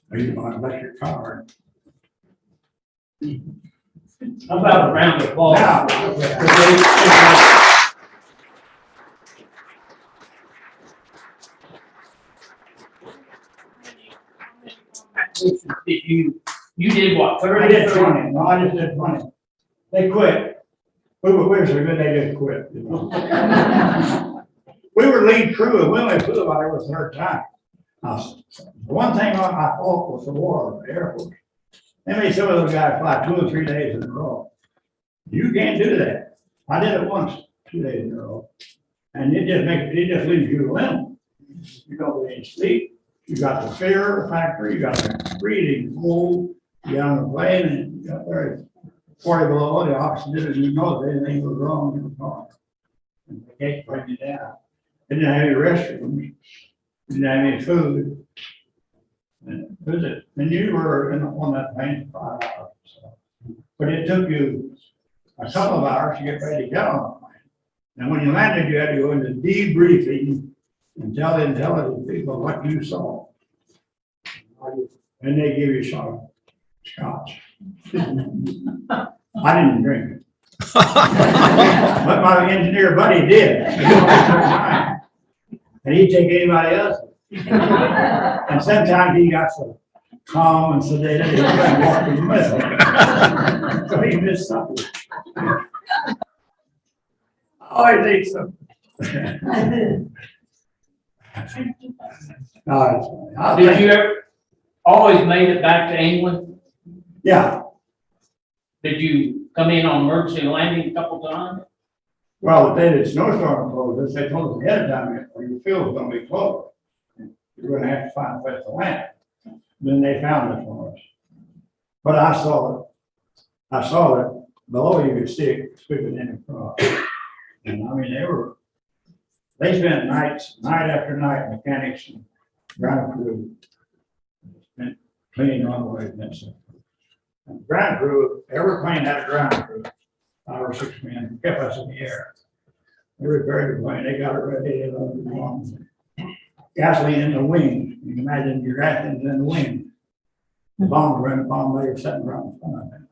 Or you buy an electric car. How about a round of applause? Now, You did what, I 30? did 20, no, I just did 20. They quit. We were so good, they just quit. You know? We were lead crew, and we only flew about every third time. The one thing I fought was the war, the Air Force. They made some of those guys fly 2 or 3 days in a row. You can't do that. I did it once, 2 days in a row. And it just leaves you limp. You don't get any sleep. You got the fear factor, you got the breathing cold, you get on the plane and you got there 40 below, the oxygen didn't even know if anything was wrong in the car. And they can't bring you down. They didn't have any restrooms, didn't have any food. And you were on that plane for 5 hours. So. But it took you a couple of hours to get ready to get on the plane. And when you landed, you had to go into debriefing and tell the intelligent people what you saw. And they give you a shot of scotch. I didn't drink it. But my engineer buddy did. And he'd take anybody else. And sometimes he got so calm and sedated, he couldn't walk his mouth. So he missed something. I always ate something. No, it's funny. Did you ever, always made it back to England? Yeah, Did you come in on emergency landing a couple times? well, the day that snowstorm closed us, they told us ahead of time, your field's gonna be closed. You're gonna have to find a place to land. Then they found it for us. But I saw it below you could see it sweeping in across. And I mean, they spent nights, night after night, mechanics and ground crew. Spent cleaning runways and that stuff. And ground crew, every plane had a ground crew, 5 or 6 men, kept us in the air. They repaired the plane, they got it ready, they loaded it on. Gasoline in the wing, you can imagine your gasoline's in the wing. The bomb ran upon, they were sitting around the front of it.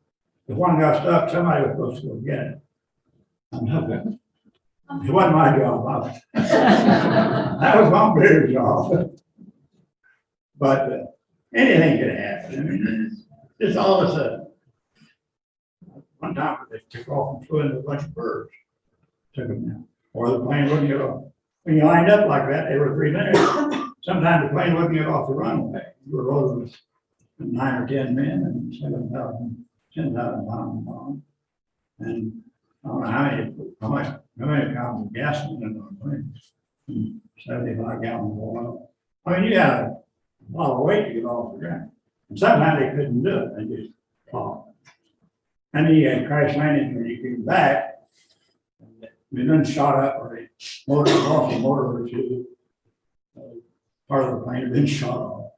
If one got stuck, somebody was supposed to go get it. It wasn't my job. That was my bigger job. But anything could happen. I mean, just all of a sudden. One time they took off and flew into a bunch of birds. Took them down. Or the plane wouldn't get off. When you lined up like that, they were 3 minutes. Sometimes the plane wouldn't get off the runway. You were loaded with 9 or 10 men and 10,000 pounds on. And I don't know how many pounds of gasoline in the plane. 75 gallons of oil. I mean, you had a lot of weight to get off the ground. And sometimes they couldn't do it. They just fall. And he had crash landing when he came back. We then shot up, or they motor off the motor or two. Part of the plane had been shot off.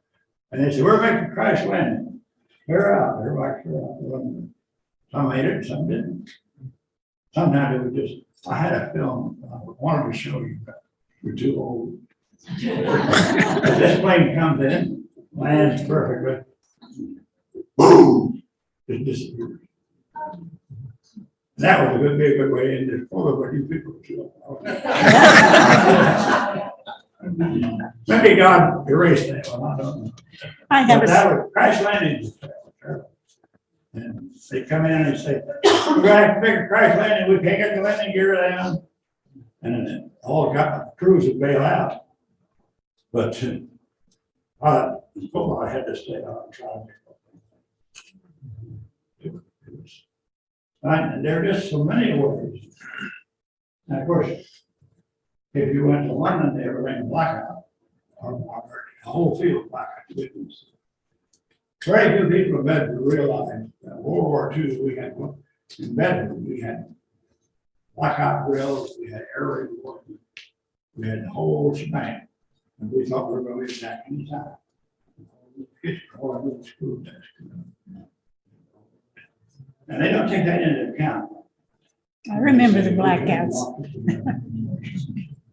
And they said, we're making a crash landing. They're out. Everybody's out. Some made it, some didn't. Sometimes it was just, I had a film I wanted to show you, but we're too old. But this plane comes in, lands perfectly. Boom! It disappears. That was a good way in there, full of what you people were. Maybe God erased that one, I don't know. I have But a, that was crash landing. And they come in and say, we're gonna have to make a crash landing, we can't get the landing gear down. And then all got crews would bail out. But football, I had to stay out and try to make it. And there are just so many ways. And of course, if you went to London, they were in blackout, or the whole field blackout. Very few people in Bedford realized that World War II, we had, in Bedford, we had blackout drills, we had air raid warfare, we had the whole shebang, and we thought we were going to be attacked anytime. And they don't take that into account. I remember the blackouts.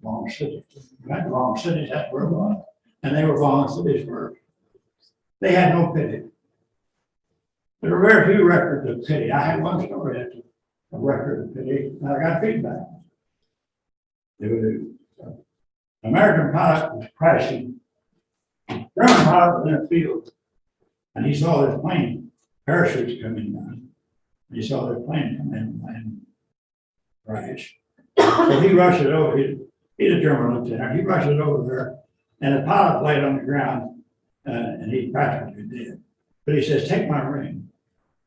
Wrong city. Right, wrong cities, that's where it was. And they were wrong cities first. They had no pity. There were very few records of pity. I had one story that's a record of pity, and I got feedback. An American pilot was crashing. German pilot was in a field, and he saw this plane, parachutes coming down. He saw their plane come in and crash. So he rushes over. He's a German lieutenant. He rushes over there, and the pilot laid on the ground, and he practically did. But he says, "Take my ring."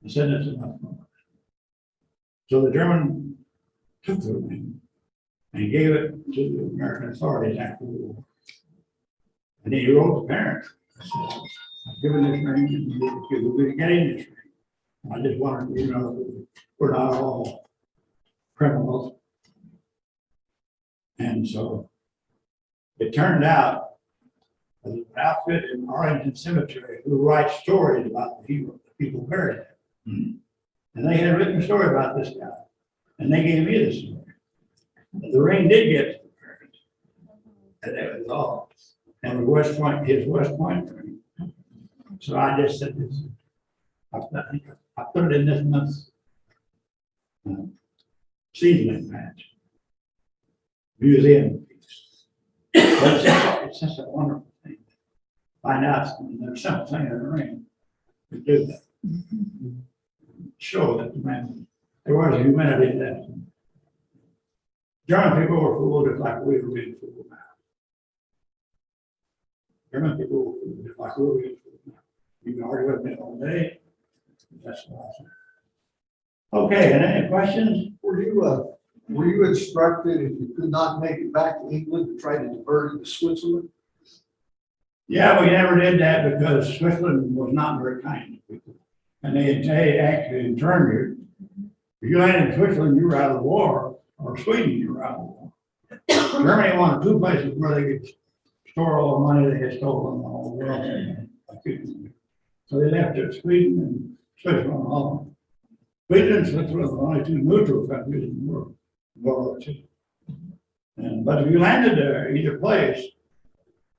He said, "That's enough." So the German took the ring and gave it to the American authorities after the war. And he wrote the parents. I said, "I've given this ring, and you're going to get in this ring. I just wanted you to know that we're not all criminals." And so it turned out that an outfit in Arlington Cemetery who writes stories about the hero, the people buried there. And they had written a story about this guy. And they gave me the story. The ring did get to the parents. And that was all. And his West Point ring. So I just said this. I put it in this month's seasoning patch. Museum piece. But it's just a wonderful thing. Find out there's something in the ring to do that. Show that the man, there was humanity in that. German people were fooled just like we were being fooled now. German people were fooled just like we were being fooled now. You can argue with me all day. That's what I say. Okay, and any questions? Were you instructed if you could not make it back to England to try to divert it to Switzerland? Yeah, we never did that because Switzerland was not very kind to people. And they actually interned you. If you landed in Switzerland, you were out of the war, or Sweden, you were out of the war. Germany wanted 2 places where they could store all the money they had stolen all the world. So they left it Sweden and Switzerland alone. Sweden and Switzerland were the only 2 neutral countries in the world. World War II. But if you landed there, either place,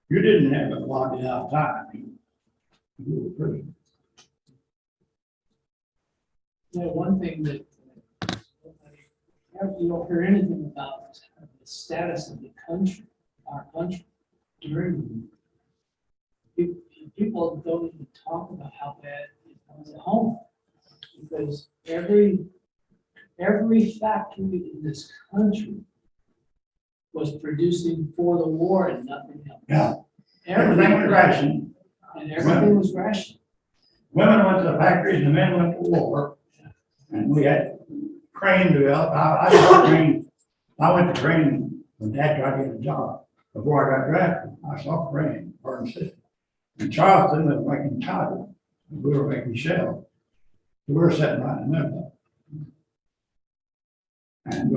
you didn't have a locked out time. You were free. One thing that you don't hear anything about status of the country, our country, during people don't even talk about how bad it was at home. Because every factory in this country was producing for the war and nothing else. Yeah. Everything was rationed. And everything was rationed. Women went to the factories and men went to war. And we had crane developed. I went to crane when Dad tried to get a job. Before I got drafted, I saw crane burn system. And Charleston was making tile. We were making shell. We were sitting right in the middle. And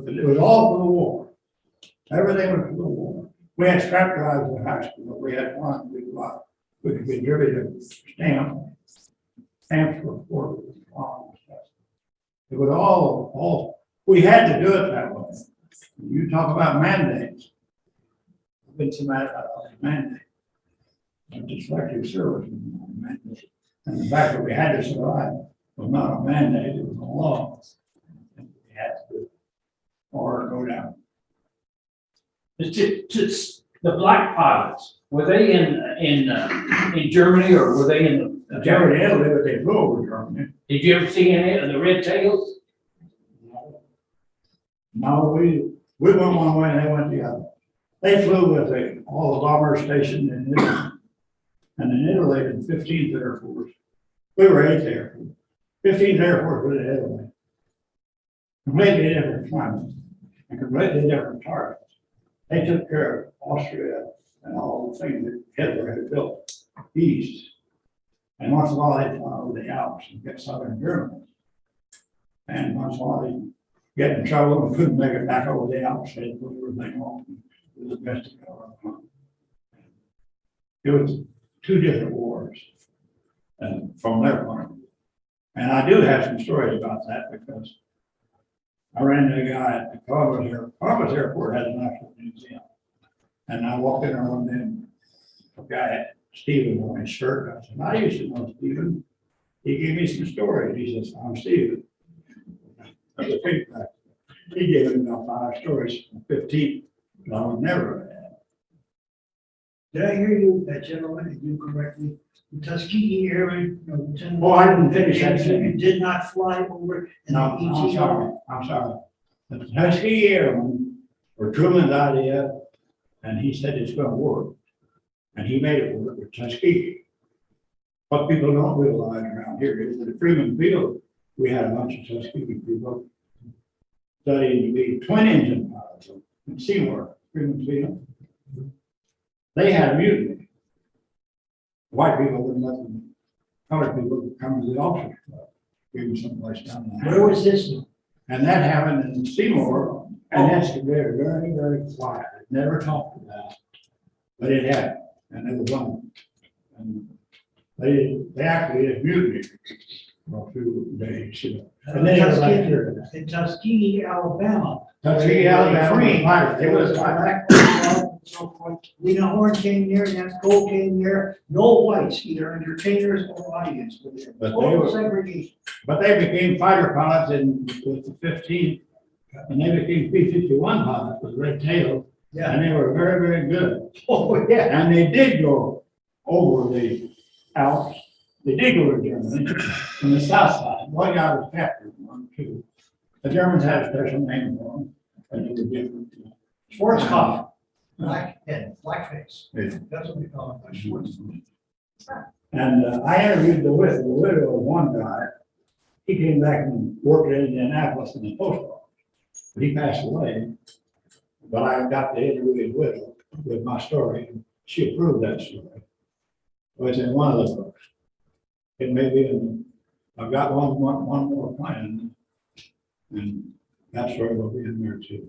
it was all for the war. Everything was for the war. We had scrap drives in high school. We had one, we could contribute stamps for work. It was all, we had to do it that way. You talk about mandates. I've been so mad about mandate. Just like your service mandate. And the fact that we had to survive was not a mandate, it was a law. And we had to do it or go down. The black pilots, were they in Germany or were they in the? Jerry Italy, but they flew over Germany. Did you ever see any of the red tails? No, we went one way and they went the other. They flew with all the bombers stationed in Italy. And in Italy, in 15th Air Force, we were 8th Air Force. 15th Air Force was in Italy. Completely different climate and completely different targets. They took care of Austria and all the things that Hitler had built east. And once in a while, they'd fly over the Alps and get southern Germany. And once in a while, they'd get in trouble and couldn't make it back over the Alps. They'd put everything off and do the best to go. It was two different wars from their point of view. And I do have some stories about that because I ran into a guy at the Columbus Airport has a national museum. And I walked in there one day, a guy, Stephen, on his shirt. I said, I used to know Stephen. He gave me some stories. He says, I'm Stephen. He gave me about 5 stories from 15 that I would never have had. Did I hear you, that gentleman, did you correctly? The Tuskegee Airmen, Lieutenant. Oh, I didn't finish that sentence. You did not fly over. and No, the I'm ETO sorry, I'm sorry. The Tuskegee Airmen were Truman's idea, and he said it's gonna work. And he made it work with Tuskegee. What people don't realize around here is that at Freeman Field, we had a bunch of Tuskegee people studying to be twin engine pilots in Seymour, Freeman Field. They had a mutiny. White people wouldn't let them, colored people come to the officers club, even someplace down there. Where was this? And that happened in Seymour, and that's very, very, very quiet. It never talked about, but it happened, and it was on. And they actually had mutiny for a few days, you know. And then it was like here. In Tuskegee, Alabama. Tuskegee, Alabama, Free. fight. It was like, So forth. Lena Horne came there, Nat Cole came there, no whites, either entertainers or audience. But they Total were- segregation. but they became fighter pilots with the 15th, and they became P-51 pilots with red tails, Yeah. and they were very, very good. Oh, yeah. And they did go over the Alps. They did go to Germany from the south side. One guy was captured, one, two. The Germans had a special name for them, and they were different. Schwarzkopf. Blackface. Yeah. That's what we call it, Schwarzkopf. And I interviewed the widow of one guy. He came back and worked in Indianapolis in the post office. But he passed away. But I got to interview his widow with my story. She approved that story. It was in one of the books. It may be in, I've got one more planned. And that story will be in there too.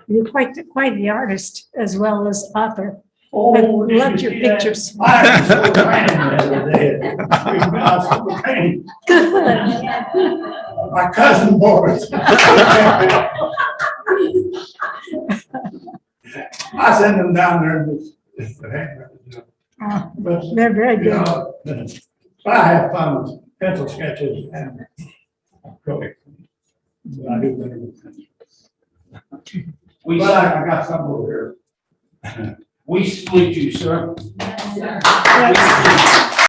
You're quite the artist as well as author. Oh, I've did you loved your see that? pictures. I was so proud the other day. I was so proud. Good. My cousin Boris. I send them down there and just. Oh, But, they're very you good. know, I have fun with pencil sketches and acrylic. but I do better with that. We, But I got some over here. we salute you, sir. Yes, sir. We salute you.